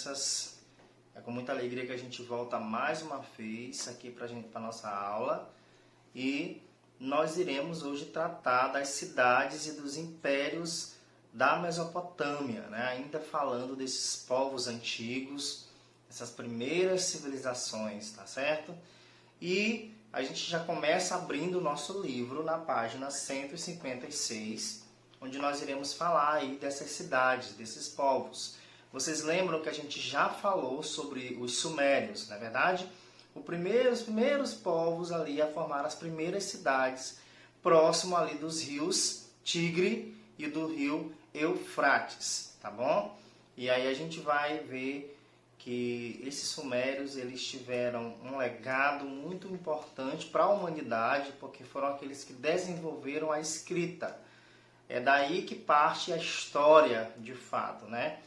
crianças, é com muita alegria que a gente volta mais uma vez aqui para a nossa aula e nós iremos hoje tratar das cidades e dos impérios da Mesopotâmia, né? Ainda falando desses povos antigos, essas primeiras civilizações, tá certo? E a gente já começa abrindo o nosso livro na página 156, onde nós iremos falar aí dessas cidades, desses povos. Vocês lembram que a gente já falou sobre os sumérios, não é verdade? Os primeiros povos ali a formar as primeiras cidades próximo ali dos rios Tigre e do rio Eufrates, tá bom? E aí a gente vai ver que esses sumérios eles tiveram um legado muito importante para a humanidade, porque foram aqueles que desenvolveram a escrita. É daí que parte a história, de fato, né?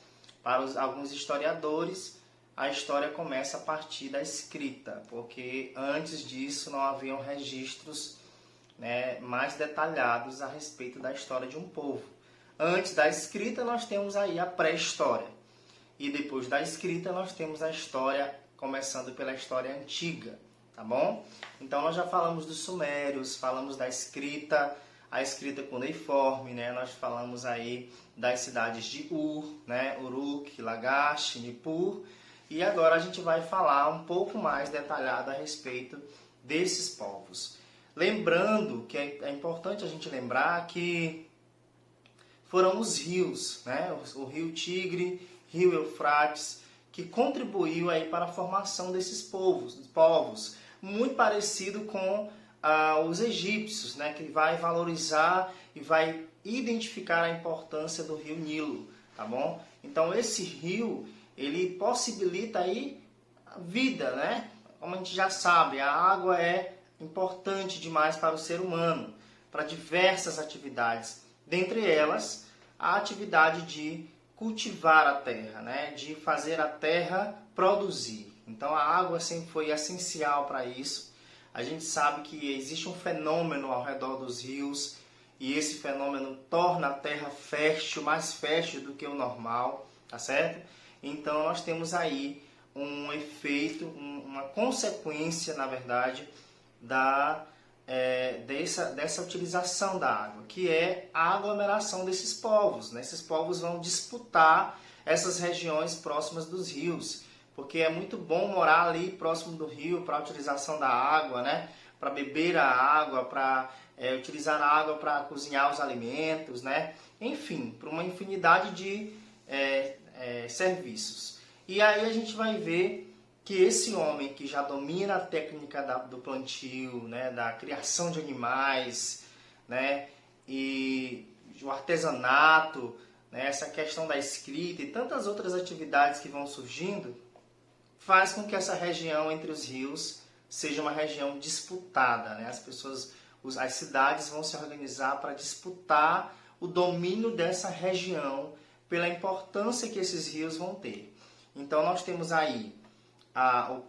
Para alguns historiadores, a história começa a partir da escrita, porque antes disso não haviam registros, né, mais detalhados a respeito da história de um povo. Antes da escrita, nós temos aí a pré-história. E depois da escrita, nós temos a história, começando pela história antiga, tá bom? Então, nós já falamos dos sumérios, falamos da escrita, a escrita cuneiforme, né? Nós falamos aí das cidades de Ur, né? Uruk, Lagash, Nippur. E agora a gente vai falar um pouco mais detalhado a respeito desses povos. Lembrando que é importante a gente lembrar que foram os rios, né? O rio Tigre, rio Eufrates, que contribuiu aí para a formação desses povos, muito parecido com os egípcios, né? Que vai valorizar e vai identificar a importância do rio Nilo, tá bom? Então esse rio, ele possibilita aí a vida, né? Como a gente já sabe, a água é importante demais para o ser humano, para diversas atividades, dentre elas a atividade de cultivar a terra, né? De fazer a terra produzir. Então a água sempre foi essencial para isso. A gente sabe que existe um fenômeno ao redor dos rios e esse fenômeno torna a terra fértil, mais fértil do que o normal, tá certo? Então nós temos aí um efeito, uma consequência, na verdade, dessa utilização da água, que é a aglomeração desses povos, né? Esses povos vão disputar essas regiões próximas dos rios, porque é muito bom morar ali próximo do rio para a utilização da água, né? Para beber a água, para utilizar a água para cozinhar os alimentos, né? Enfim, para uma infinidade de serviços. E aí a gente vai ver que esse homem que já domina a técnica do plantio, né, da criação de animais, né, e o artesanato, né, essa questão da escrita e tantas outras atividades que vão surgindo, faz com que essa região entre os rios seja uma região disputada, né? As cidades vão se organizar para disputar o domínio dessa região pela importância que esses rios vão ter. Então nós temos aí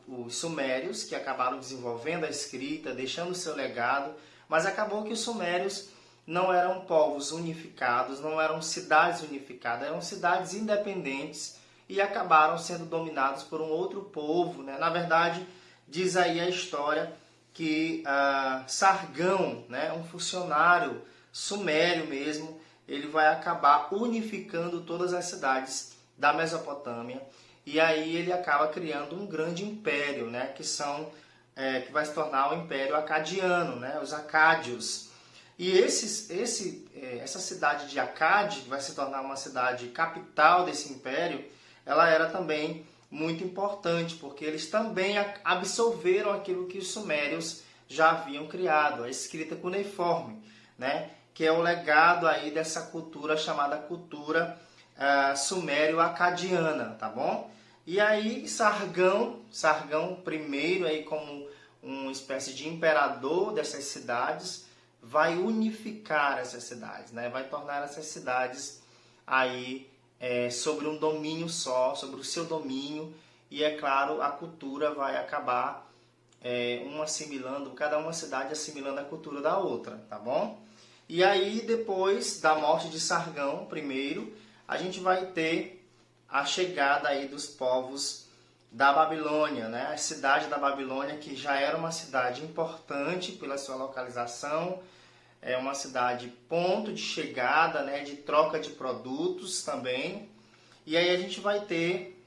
os sumérios, que acabaram desenvolvendo a escrita, deixando o seu legado, mas acabou que os sumérios não eram povos unificados, não eram cidades unificadas, eram cidades independentes e acabaram sendo dominados por um outro povo, né? Na verdade, diz aí a história que Sargão, né, um funcionário sumério mesmo, ele vai acabar unificando todas as cidades da Mesopotâmia. E aí ele acaba criando um grande império, né? Que vai se tornar o Império Acadiano, né? Os Acádios. E essa cidade de Acade, que vai se tornar uma cidade capital desse império, ela era também muito importante, porque eles também absorveram aquilo que os sumérios já haviam criado, a escrita cuneiforme, né? Que é o legado aí dessa cultura chamada cultura sumério-acadiana, tá bom? E aí Sargão primeiro aí como uma espécie de imperador dessas cidades, vai unificar essas cidades, né? Vai tornar essas cidades aí sobre um domínio só, sobre o seu domínio, e é claro, a cultura vai acabar cada uma cidade assimilando a cultura da outra, tá bom? E aí depois da morte de Sargão primeiro, a gente vai ter a chegada aí dos povos da Babilônia, né? A cidade da Babilônia, que já era uma cidade importante pela sua localização, é uma cidade ponto de chegada, né? De troca de produtos também. E aí a gente vai ter,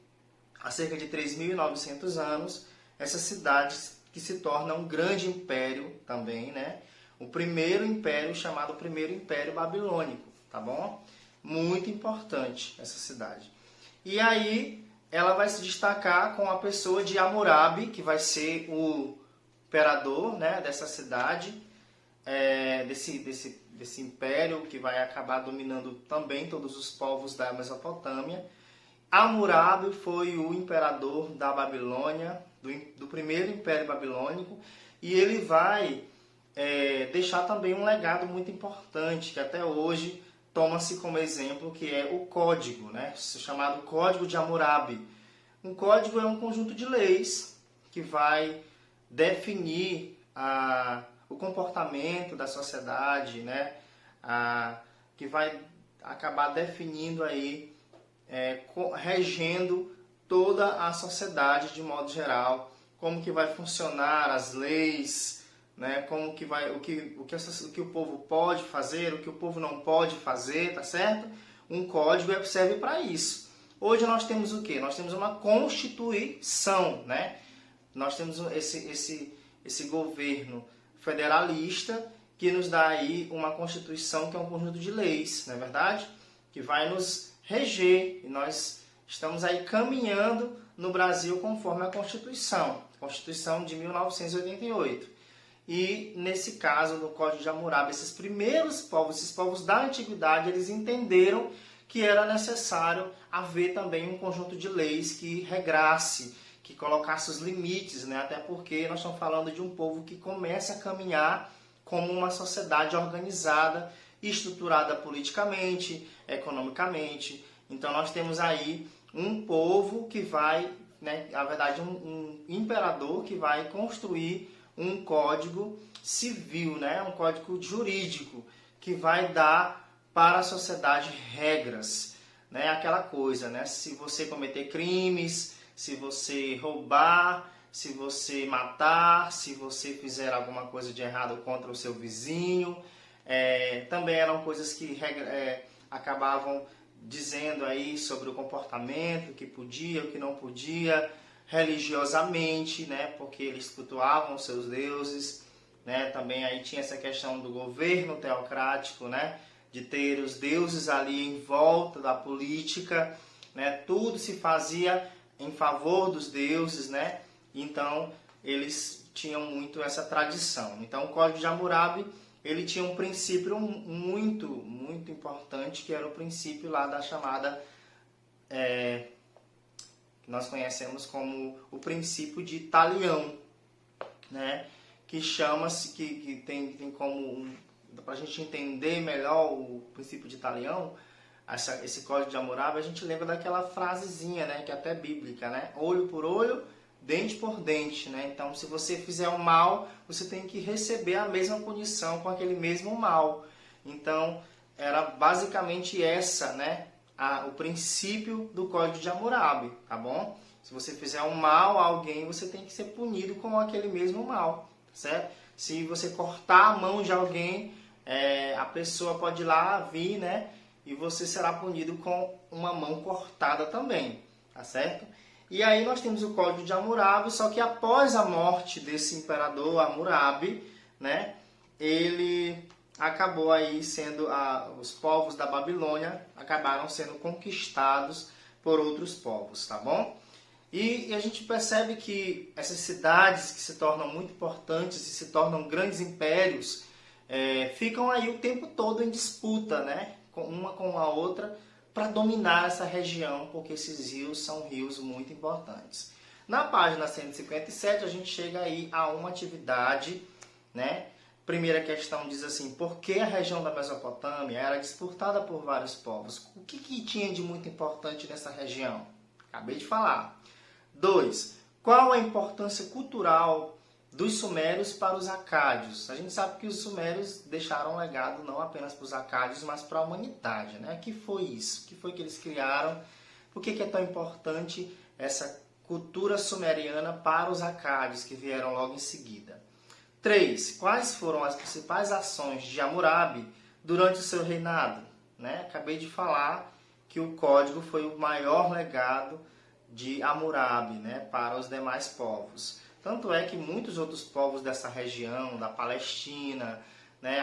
há cerca de 3.900 anos, essa cidade que se torna um grande império também, né? O primeiro império, chamado Primeiro Império Babilônico, tá bom? Muito importante essa cidade. E aí ela vai se destacar com a pessoa de Hammurabi, que vai ser o imperador, né, dessa cidade, desse império que vai acabar dominando também todos os povos da Mesopotâmia. Hammurabi foi o imperador da Babilônia, do primeiro império babilônico, e ele vai deixar também um legado muito importante, que até hoje toma-se como exemplo, que é o código, né? Chamado Código de Hammurabi. Um código é um conjunto de leis que vai definir o comportamento da sociedade, né? Que vai acabar definindo aí, regendo toda a sociedade de modo geral, como que vai funcionar as leis, né? Como que vai, o que o povo pode fazer, o que o povo não pode fazer, tá certo? Um código serve para isso. Hoje nós temos o quê? Nós temos uma Constituição, né? Nós temos esse governo federalista que nos dá aí uma Constituição, que é um conjunto de leis, não é verdade? Que vai nos reger, e nós estamos aí caminhando no Brasil conforme a Constituição de 1988. E nesse caso, no Código de Hammurabi, esses primeiros povos, esses povos da antiguidade, eles entenderam que era necessário haver também um conjunto de leis que regrasse, que colocasse os limites, né? Até porque nós estamos falando de um povo que começa a caminhar como uma sociedade organizada, estruturada politicamente, economicamente. Então nós temos aí um povo que vai, né, na verdade um imperador que vai construir um código civil, né, um código jurídico que vai dar para a sociedade regras, né, aquela coisa, né, se você cometer crimes, se você roubar, se você matar, se você fizer alguma coisa de errado contra o seu vizinho, também eram coisas que acabavam dizendo aí sobre o comportamento, o que podia, o que não podia, religiosamente, né, porque eles cultuavam os seus deuses, né, também aí tinha essa questão do governo teocrático, né, de ter os deuses ali em volta da política, né, tudo se fazia em favor dos deuses, né, então eles tinham muito essa tradição. Então o Código de Hammurabi, ele tinha um princípio muito, muito importante, que era o princípio lá da chamada, que nós conhecemos como o princípio de Talião, né? Que chama-se, que tem como, para a gente entender melhor o princípio de Talião, esse Código de Hammurabi, a gente lembra daquela frasezinha, né? Que é até bíblica, né? Olho por olho, dente por dente, né? Então, se você fizer o mal, você tem que receber a mesma punição com aquele mesmo mal. Então, era basicamente essa, né? O princípio do Código de Hammurabi, tá bom? Se você fizer um mal a alguém, você tem que ser punido com aquele mesmo mal, certo? Se você cortar a mão de alguém, a pessoa pode ir lá vir, né? E você será punido com uma mão cortada também, tá certo? E aí nós temos o Código de Hammurabi, só que após a morte desse imperador Hammurabi, né? Ele acabou aí sendo, os povos da Babilônia acabaram sendo conquistados por outros povos, tá bom? E a gente percebe que essas cidades que se tornam muito importantes e se tornam grandes impérios, ficam aí o tempo todo em disputa, né? Uma com a outra, para dominar essa região, porque esses rios são rios muito importantes. Na página 157 a gente chega aí a uma atividade, né? Primeira questão diz assim: por que a região da Mesopotâmia era disputada por vários povos? O que tinha de muito importante nessa região? Acabei de falar. 2. Qual a importância cultural dos sumérios para os acádios? A gente sabe que os sumérios deixaram um legado não apenas para os acádios, mas para a humanidade, né? O que foi isso? O que foi que eles criaram Por que é tão importante essa cultura sumeriana para os acádios que vieram logo em seguida? 3. Quais foram as principais ações de Hammurabi durante o seu reinado? Acabei de falar que o código foi o maior legado de Hammurabi, para os demais povos. Tanto é que muitos outros povos dessa região, da Palestina,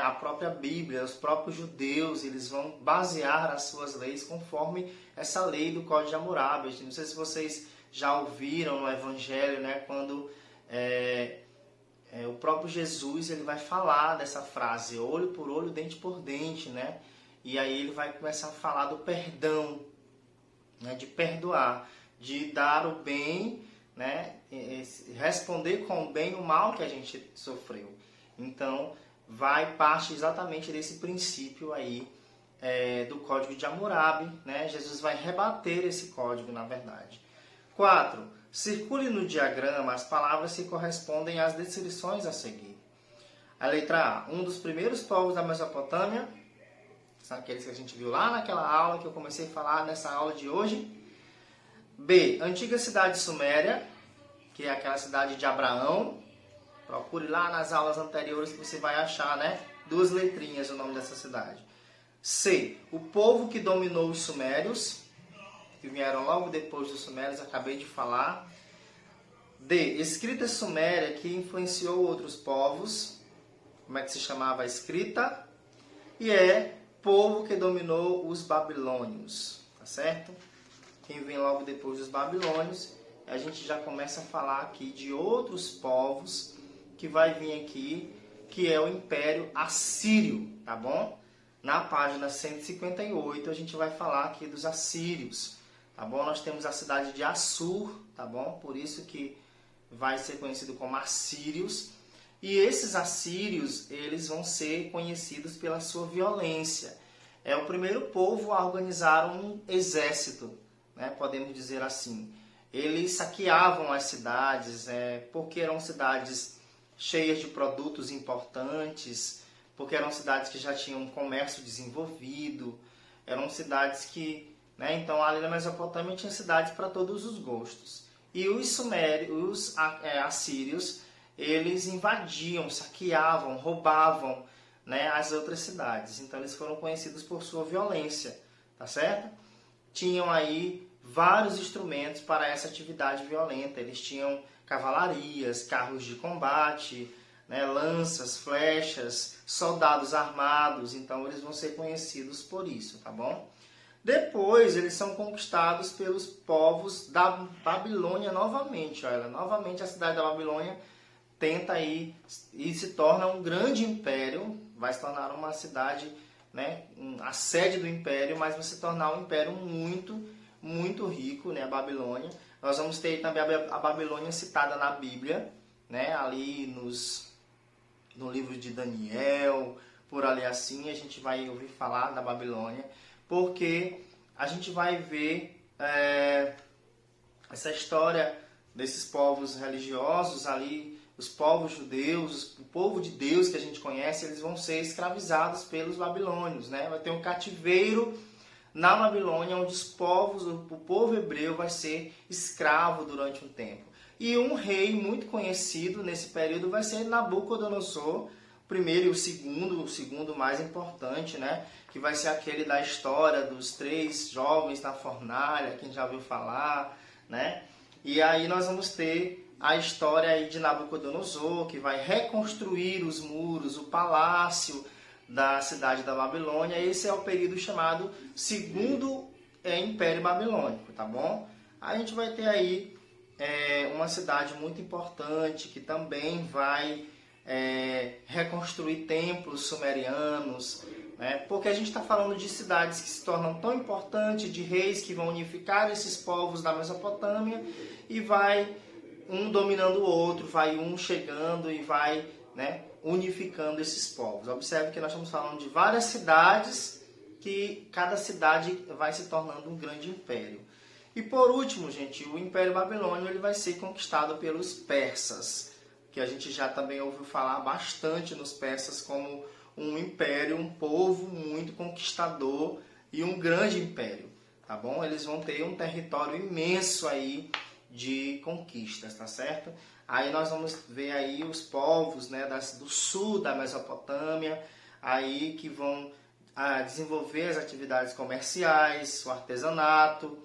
a própria Bíblia, os próprios judeus, eles vão basear as suas leis conforme essa lei do Código de Hammurabi. Não sei se vocês já ouviram no Evangelho, quando o próprio Jesus ele vai falar dessa frase, olho por olho, dente por dente, E aí ele vai começar a falar do perdão, de perdoar, de dar o bem, responder com o bem o mal que a gente sofreu. Então, vai parte exatamente desse princípio aí do Código de Hammurabi, Jesus vai rebater esse código, na verdade. 4. Circule no diagrama as palavras que correspondem às descrições a seguir. A letra A, um dos primeiros povos da Mesopotâmia, são aqueles que a gente viu lá naquela aula que eu comecei a falar nessa aula de hoje. B, antiga cidade suméria, que é aquela cidade de Abraão. Procure lá nas aulas anteriores que você vai achar, 2 letrinhas o nome dessa cidade. C, o povo que dominou os sumérios, que vieram logo depois dos sumérios, acabei de falar. D, escrita suméria que influenciou outros povos. Como é que se chamava a escrita? E E, povo que dominou os babilônios, tá certo? Quem vem logo depois dos babilônios, a gente já começa a falar aqui de outros povos que vai vir aqui, que é o Império Assírio, tá bom? Na página 158 a gente vai falar aqui dos assírios, tá bom? Nós temos a cidade de Assur, tá bom? Por isso que vai ser conhecido como assírios. E esses assírios, eles vão ser conhecidos pela sua violência. É o primeiro povo a organizar um exército, podemos dizer assim. Eles saqueavam as cidades, porque eram cidades cheias de produtos importantes, porque eram cidades que já tinham um comércio desenvolvido, eram cidades que... então, ali na Mesopotâmia tinha cidades para todos os gostos. E os assírios, eles invadiam, saqueavam, roubavam, as outras cidades. Então, eles foram conhecidos por sua violência, tá certo? Tinham aí vários instrumentos para essa atividade violenta. Eles tinham cavalarias, carros de combate, lanças, flechas, soldados armados. Então, eles vão ser conhecidos por isso, tá bom? Depois, eles são conquistados pelos povos da Babilônia novamente. Olha, novamente a cidade da Babilônia tenta aí e se torna um grande império, vai se tornar uma cidade, a sede do império, mas vai se tornar um império muito, muito rico, a Babilônia. Nós vamos ter também a Babilônia citada na Bíblia, ali no livro de Daniel, por ali assim, a gente vai ouvir falar da Babilônia, porque a gente vai ver essa história desses povos religiosos ali, os povos judeus, o povo de Deus que a gente conhece, eles vão ser escravizados pelos babilônios, Vai ter um cativeiro na Babilônia, onde o povo hebreu vai ser escravo durante um tempo. E um rei muito conhecido nesse período vai ser Nabucodonosor, o primeiro e o segundo mais importante, que vai ser aquele da história dos 3 jovens na fornalha, quem já ouviu falar, E aí nós vamos ter a história aí de Nabucodonosor, que vai reconstruir os muros, o palácio da cidade da Babilônia. Esse é o período chamado Segundo Império Babilônico, tá bom? A gente vai ter aí uma cidade muito importante que também vai reconstruir templos sumerianos, porque a gente está falando de cidades que se tornam tão importantes, de reis que vão unificar esses povos da Mesopotâmia e vai um dominando o outro, vai um chegando e vai unificando esses povos. Observe que nós estamos falando de várias cidades, que cada cidade vai se tornando um grande império. E por último, gente, o Império Babilônio ele vai ser conquistado pelos persas, que a gente já também ouviu falar bastante nos persas como um império, um povo muito conquistador e um grande império, tá bom? Eles vão ter um território imenso aí de conquistas, tá certo? Aí nós vamos ver aí os povos, né, do sul da Mesopotâmia, aí que vão desenvolver as atividades comerciais, o artesanato,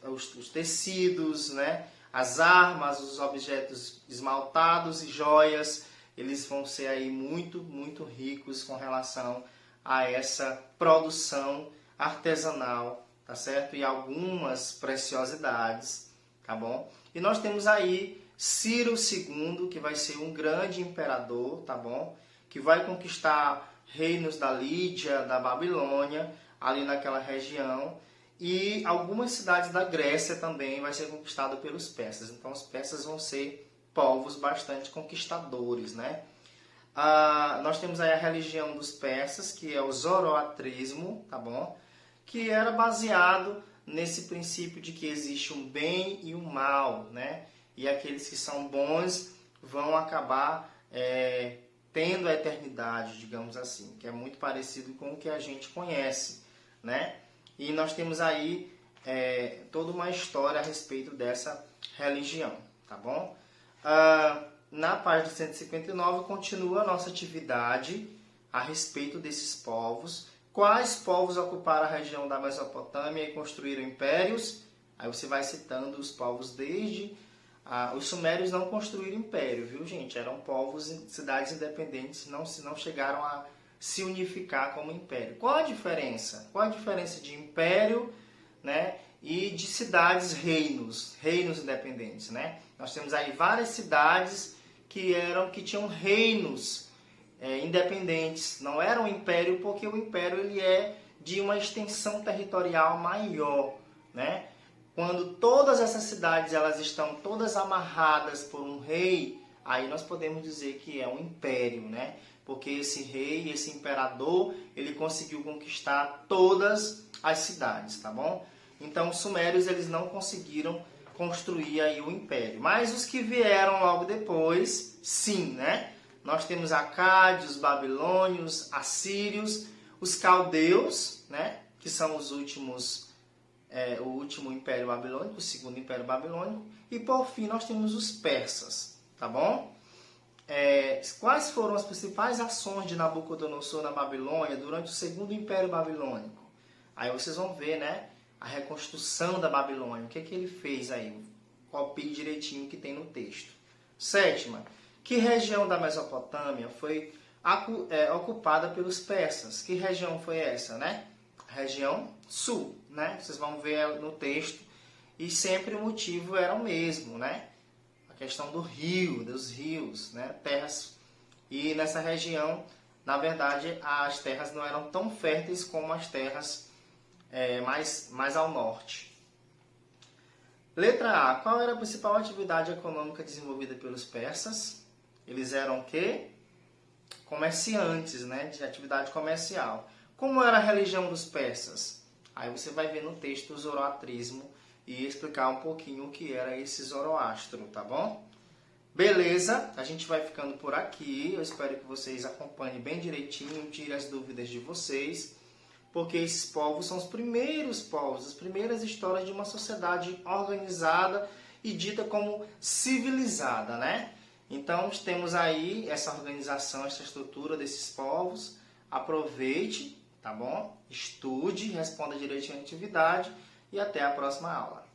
os tecidos, né, as armas, os objetos esmaltados e joias. Eles vão ser aí muito, muito ricos com relação a essa produção artesanal, tá certo? E algumas preciosidades, tá bom? E nós temos aí Ciro II, que vai ser um grande imperador, tá bom? Que vai conquistar reinos da Lídia, da Babilônia, ali naquela região. E algumas cidades da Grécia também vai ser conquistado pelos persas. Então os persas vão ser povos bastante conquistadores, né? Nós temos aí a religião dos persas, que é o zoroatrismo, tá bom? Que era baseado nesse princípio de que existe um bem e um mal, né? E aqueles que são bons vão acabar tendo a eternidade, digamos assim, que é muito parecido com o que a gente conhece, né? E nós temos aí toda uma história a respeito dessa religião, tá bom? Na página 159 continua a nossa atividade a respeito desses povos. Quais povos ocuparam a região da Mesopotâmia e construíram impérios? Aí você vai citando os povos desde... os sumérios não construíram império, viu, gente? Eram povos, cidades independentes, não chegaram a se unificar como império. Qual a diferença? Qual a diferença de império, né, e de cidades reinos independentes, né? Nós temos aí várias cidades que tinham reinos independentes, não era um império, porque o império ele é de uma extensão territorial maior, né? Quando todas essas cidades elas estão todas amarradas por um rei, aí nós podemos dizer que é um império, né? Porque esse rei, esse imperador, ele conseguiu conquistar todas as cidades, tá bom? Então os sumérios eles não conseguiram construir aí o império. Mas os que vieram logo depois, sim, né? Nós temos acádios, babilônios, assírios, os caldeus, né? Que são os últimos, o último império babilônico, o segundo império babilônico. E por fim nós temos os persas, tá bom? Quais foram as principais ações de Nabucodonosor na Babilônia durante o segundo império babilônico? Aí vocês vão ver, né? A reconstrução da Babilônia. O que ele fez aí? Copie direitinho que tem no texto. Sétima, que região da Mesopotâmia foi ocupada pelos persas? Que região foi essa, né? Região sul, né? Vocês vão ver no texto. E sempre o motivo era o mesmo, né? A questão do rio, dos rios, né? Terras. E nessa região, na verdade, as terras não eram tão férteis como as terras mais ao norte. Letra A. Qual era a principal atividade econômica desenvolvida pelos persas? Eles eram o quê? Comerciantes, né? De atividade comercial. Como era a religião dos persas? Aí você vai ver no texto o zoroatrismo e explicar um pouquinho o que era esse Zoroastro, tá bom? Beleza, a gente vai ficando por aqui. Eu espero que vocês acompanhem bem direitinho, tirem as dúvidas de vocês, porque esses povos são os primeiros povos, as primeiras histórias de uma sociedade organizada e dita como civilizada, né? Então, temos aí essa organização, essa estrutura desses povos. Aproveite, tá bom? Estude, responda direitinho a atividade e até a próxima aula.